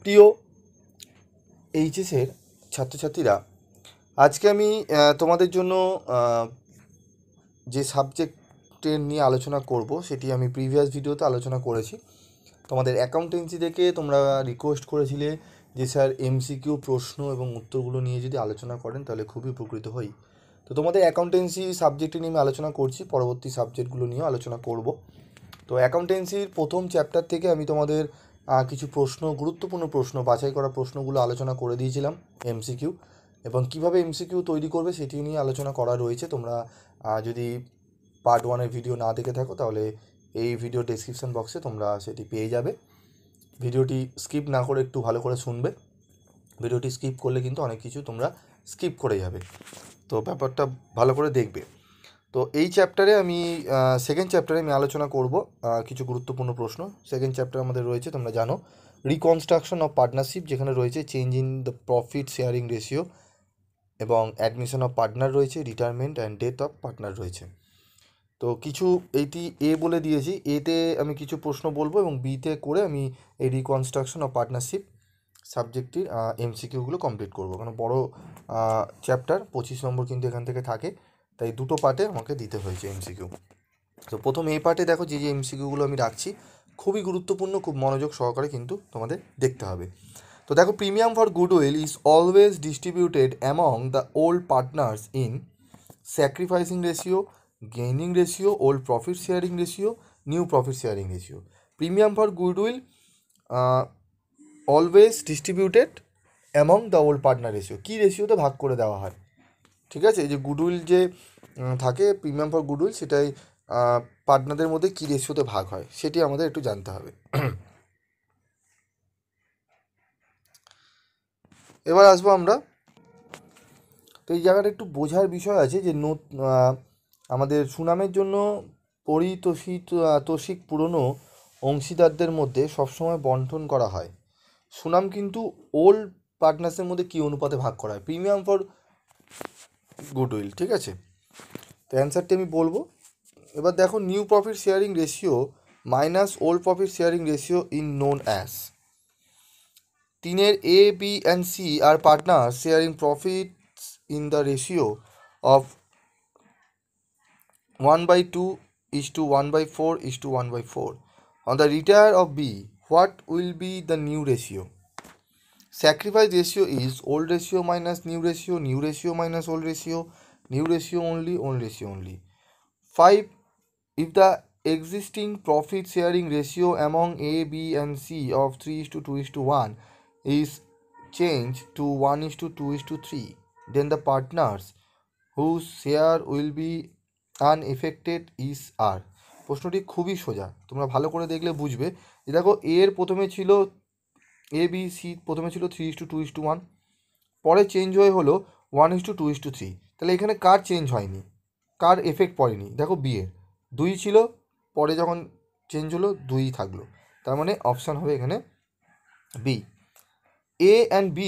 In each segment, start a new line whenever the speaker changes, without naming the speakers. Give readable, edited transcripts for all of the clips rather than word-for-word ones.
প্রিয় এইচএসের ছাত্রছাত্রীরা, আজকে আমি তোমাদের জন্য যে সাবজেক্টের নিয়ে আলোচনা করব সেটি আমি প্রিভিয়াস ভিডিওতে আলোচনা করেছি। তোমাদের অ্যাকাউন্টেন্সি থেকে তোমরা রিকোয়েস্ট করেছিলে যে স্যার এমসিকিউ প্রশ্ন এবং উত্তরগুলো নিয়ে যদি আলোচনা করেন তাহলে খুবই উপকৃত হই। তো তোমাদের অ্যাকাউন্টেন্সি সাবজেক্টটি নিয়ে আমি আলোচনা করছি, পরবর্তী সাবজেক্টগুলো নিয়েও আলোচনা করব। তো অ্যাকাউন্টেন্সির প্রথম চ্যাপ্টার থেকে আমি তোমাদের কিছু প্রশ্ন, গুরুত্বপূর্ণ প্রশ্ন, বাছাই করা প্রশ্নগুলো আলোচনা করে দিয়েছিলাম এমসিকিউ, এবং কিভাবে এমসিকিউ তৈরি করবে সেটি নিয়ে আলোচনা করা রয়েছে। তোমরা যদি পার্ট 1-এর ভিডিও না দেখে থাকো তাহলে এই ভিডিও ডেসক্রিপশন বক্সে তোমরা সেটি পেয়ে যাবে। ভিডিওটি স্কিপ না করে একটু ভালো করে শুনবে। ভিডিওটি স্কিপ করলে কিন্তু অনেক কিছু তোমরা স্কিপ করে যাবে, তো ব্যাপারটা ভালো করে দেখবে। তো এই চ্যাপ্টারে আমি সেকেন্ড চ্যাপ্টারে আমি আলোচনা করব কিছু গুরুত্বপূর্ণ প্রশ্ন। সেকেন্ড চ্যাপ্টার আমাদের রয়েছে, তোমরা জানো, রিকনস্ট্রাকশন অফ পার্টনারশিপ, যেখানে রয়েছে change in the profit sharing ratio, এবং অ্যাডমিশন অফ পার্টনার রয়েছে, retirement and death of partner রয়েছে। তো কিছু এইটি এ বলে দিয়েছি, এতে আমি কিছু প্রশ্ন বলবো এবং বিতে করে আমি এই রিকনস্ট্রাকশন অফ পার্টনারশিপ সাবজেক্টটির এমসিকিউগুলো কমপ্লিট করবো, কারণ বড় চ্যাপ্টার 25 নম্বর কিন্তু এখান থেকে থাকে, তাই দুটো পার্টে আমাকে দিতে হয়েছে এমসিকিউ। তো প্রথম এই পার্টে দেখো যে এমসিকিউগুলো আমি রাখছি খুবই গুরুত্বপূর্ণ, খুব মনোযোগ সহকারে কিন্তু তোমাদের দেখতে হবে। তো দেখো, premium for goodwill is always distributed among the old partners in sacrificing ratio, gaining ratio, old profit sharing ratio, new profit sharing ratio. Premium for goodwill always distributed among the old partner ratio, কী রেশিওতে ভাগ করে দেওয়া হয়, ঠিক আছে? এই যে গুডউইল যে থাকে, প্রিমিয়াম ফর গুডউইল, সেটাই পার্টনারদের মধ্যে কী রেশিওতে ভাগ হয় সেটি আমাদের একটু জানতে হবে। এবার আসবো আমরা, তো এই জায়গাটা একটু বোঝার বিষয় আছে যে আমাদের সুনামের জন্য তোষিক পুরনো অংশীদারদের মধ্যে সবসময় বন্টন করা হয়। সুনাম কিন্তু ওল্ড পার্টনার্সের মধ্যে কী অনুপাতে ভাগ করা হয়? প্রিমিয়াম ফর গুডউইল, ঠিক আছে? তো অ্যান্সারটি আমি বলবো। এবার দেখো, new profit sharing ratio minus old profit sharing ratio in known as. তিনের A, B and C are partner sharing profits in the ratio of 1/2:1/4:1/4. On the retire of B, what will be the new ratio? Sacrifice ratio is old ratio minus new ratio minus old ratio, new ratio only, old ratio only. 5. If the existing profit sharing ratio among A, B and C of 3:2:1 is changed to 1:2:3, then the partners whose share will be unaffected is R. প্রশ্নটি খুবই সোজা, তোমরা ভালো করে দেখলে বুঝবে। যে দেখো, এর প্রথমে ছিল এ, বি, সি প্রথমে ছিল 3:2:1, পরে চেঞ্জ হয়ে হলো 1:2:3। তাহলে এখানে কার চেঞ্জ হয়নি, কার এফেক্ট পড়েনি? দেখো, বি এর 2 ছিল, পরে যখন চেঞ্জ হলো 2 থাকলো, তার মানে অপশান হবে এখানে B. A and B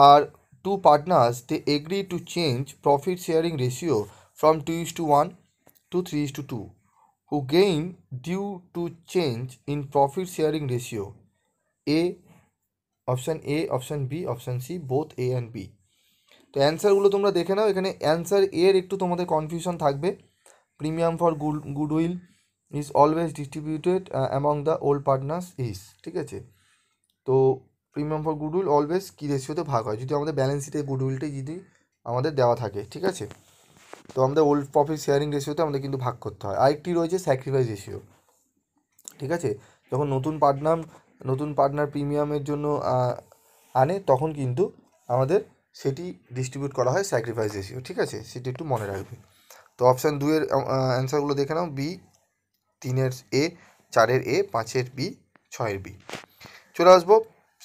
are two partners. They agree to change profit sharing ratio from 2:1 to 3:2, who gain due to change in profit sharing ratio. A, option A, option B, option C, both A and B. তো অ্যান্সারগুলো তোমরা দেখে নাও। এখানে answer এর একটু তোমাদের confusion থাকবে। Premium for goodwill is always distributed among the old partners is, ঠিক আছে? তো প্রিমিয়াম ফর গুডউইল অলওয়েজ কী রেশিওতে ভাগ হয়, যদি আমাদের ব্যালেন্স শিটে গুডউইলটাই যদি আমাদের দেওয়া থাকে, ঠিক আছে? তো আমাদের ওল্ড প্রফিট শেয়ারিং রেশিওতে আমাদের কিন্তু ভাগ করতে হয়। আরেকটি রয়েছে স্যাক্রিফাইস রেশিও, ঠিক আছে? যখন নতুন পার্টনার প্রিমিয়ামের জন্য আনে, তখন কিন্তু আমাদের সেটি ডিস্ট্রিবিউট করা হয় স্যাক্রিফাইস রেশিও, ঠিক আছে? সেটি একটু মনে রাখবে। তো অপশান 2-এর অ্যান্সারগুলো দেখে নাও। বি, 3-এর এ, 4-এর এ, 5-এর বি, 6-এর বি। চলে আসবো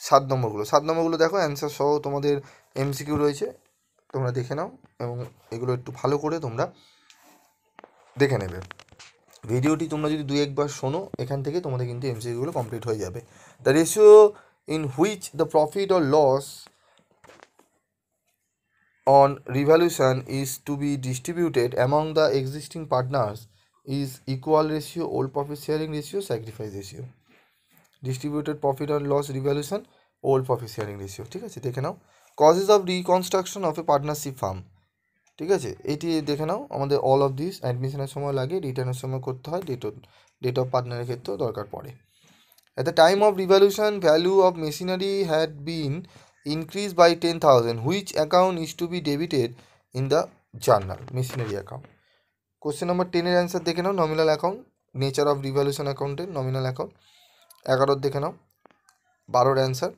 7 নম্বরগুলো। 7 নম্বরগুলো দেখো, অ্যান্সার সহ তোমাদের এমসিকিউ রয়েছে, তোমরা দেখে নাও এবং এগুলো একটু ভালো করে তোমরা দেখে নেবে। ভিডিওটি তোমরা যদি 2-1বার শোনো, এখান থেকে তোমাদের কিন্তু এমসিকিউগুলো কমপ্লিট হয়ে যাবে। The ratio in which the profit or loss on revaluation is to be distributed among the existing partners is equal ratio, old profit sharing ratio, sacrifice ratio. Distributed profit or loss revaluation old profit sharing ratio, ঠিক আছে দেখে নাও। Causes of reconstruction of a partnership firm, ঠিক আছে এটি দেখে নাও। আমাদের all of this অ্যাডমিশনের সময় লাগে, রিটার্নের সময় করতে হয়, ডেট অফ পার্টনারের ক্ষেত্রেও দরকার পড়ে। At the time of revolution, value of machinery had been increased by 10,000. Which account is to be debited in the journal? Machinery account. Question number 10 এর অ্যান্সার দেখে নাও, nominal account, nature of revaluation অ্যাকাউন্টের nominal account. 11 দেখে নাও, 12 answer,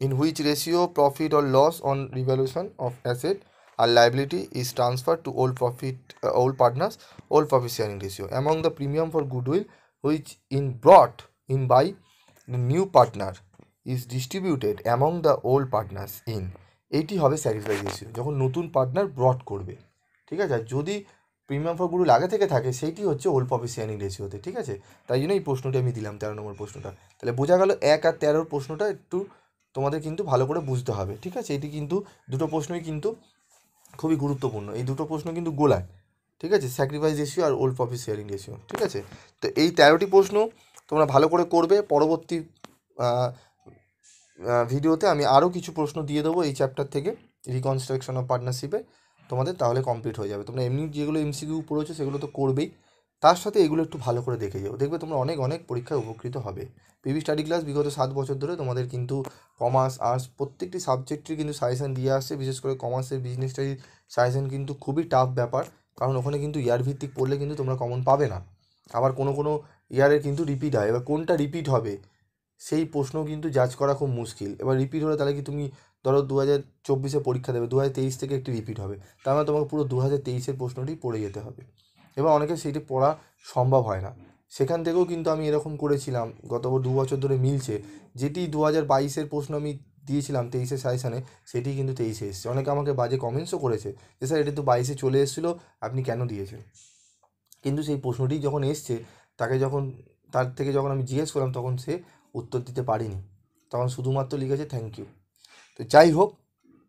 in which ratio profit or loss on revaluation of asset or liability is transferred to old partners, old profit sharing ratio. Among the premium for goodwill which in brought in by the new partner is distributed among the old partners in, এইটি হবে satisfied ratio যখন নতুন partner ব্রট করবে, ঠিক আছে। আর যদি premium for goodwill আগে থেকে থাকে সেইটি হচ্ছে ওল্ড প্রফিট শেয়ারিং রেশিওতে, ঠিক আছে। তাই জন্য এই প্রশ্নটি আমি দিলাম 13 নম্বর প্রশ্নটা। তাহলে বোঝা গেল 1 আর 13 প্রশ্নটা একটু তোমাদের কিন্তু ভালো করে বুঝতে হবে, ঠিক আছে। এটি কিন্তু দুটো প্রশ্নই কিন্তু খুবই গুরুত্বপূর্ণ, এই দুটো প্রশ্ন কিন্তু গোলায়, ঠিক আছে, স্যাক্রিফাইস রেশিও আর ওল্ড প্রফিট শেয়ারিং রেশিও, ঠিক আছে। তো এই 13টি প্রশ্ন তোমরা ভালো করে করবে। পরবর্তী ভিডিওতে আমি আরও কিছু প্রশ্ন দিয়ে দেবো এই চ্যাপ্টার থেকে, রিকনস্ট্রাকশন অফ পার্টনারশিপে, তোমাদের তাহলে কমপ্লিট হয়ে যাবে। তোমরা এমনি যেগুলো এমসিকিউ পড়েছো সেগুলো তো করবেই, তার সাথে এগুলো একটু ভালো করে দেখে যাও, দেখবে তোমরা অনেক অনেক পরীক্ষায় উপকৃত হবে। পিভি স্টাডি ক্লাস বিগত 7 বছর ধরে তোমাদের কিন্তু কমার্স আর্টস প্রত্যেকটি সাবজেক্টের কিন্তু সাজেশন দিয়ে আসছে। বিশেষ করে কমার্সের বিজনেস স্টাডির সাজেশন কিন্তু খুবই টাফ ব্যাপার, কারণ ওখানে কিন্তু ইয়ার ভিত্তিক পড়লে কিন্তু তোমরা কমন পাবে না। আবার কোনো কোনো ইয়ারের কিন্তু রিপিট হয়, এবার কোনটা রিপিট হবে সেই প্রশ্ন কিন্তু জাজ করা খুব মুশকিল। এবার রিপিট হলে তাহলে কি তুমি ধরো 2024 পরীক্ষা দেবে, 2023 থেকে একটি রিপিট হবে, তার মানে তোমাকে পুরো 2023 প্রশ্নটি পড়ে যেতে হবে। এবার অনেকে সেইটি পড়া সম্ভব হয় না, সেখান থেকেও কিন্তু আমি এরকম করেছিলাম গত 2 বছর ধরে মিলছে, যেটি 2022 প্রশ্ন আমি দিয়েছিলাম 23 সাজেশানে, সেটি কিন্তু 23 এসেছে। অনেকে আমাকে বাজে কমেন্টসও করেছে যে স্যার এটি তো 22 চলে এসেছিলো, আপনি কেন দিয়েছেন। কিন্তু সেই প্রশ্নটি যখন এসছে তার থেকে যখন আমি জিজ্ঞেস করলাম তখন সে উত্তর দিতে পারিনি, তখন শুধুমাত্র লিখেছে থ্যাংক ইউ। তো যাই হোক,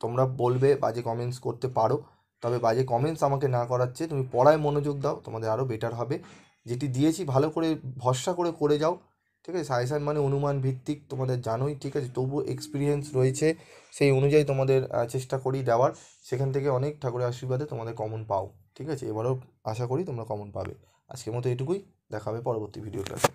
তোমরা বলবে বাজে কমেন্টস করতে পারো, তবে বাজে কমেন্টস আমাকে না করাচ্ছে তুমি পড়ায় মনোযোগ দাও, তোমাদের আরও বেটার হবে। যেটি দিয়েছি ভালো করে ভরসা করে যাও, ঠিক আছে। সাজেশান মানে অনুমান ভিত্তিক তোমাদের জানোই, ঠিক আছে, তবুও এক্সপিরিয়েন্স রয়েছে, সেই অনুযায়ী তোমাদের চেষ্টা করি দেওয়ার, সেখান থেকে অনেক ঠাকুরের আশীর্বাদে তোমাদের কমন পাও, ঠিক আছে। এবারেও আশা করি তোমরা কমন পাবে। আজকের মতো এটুকুই, দেখা হবে পরবর্তী ভিডিও ক্লাসে।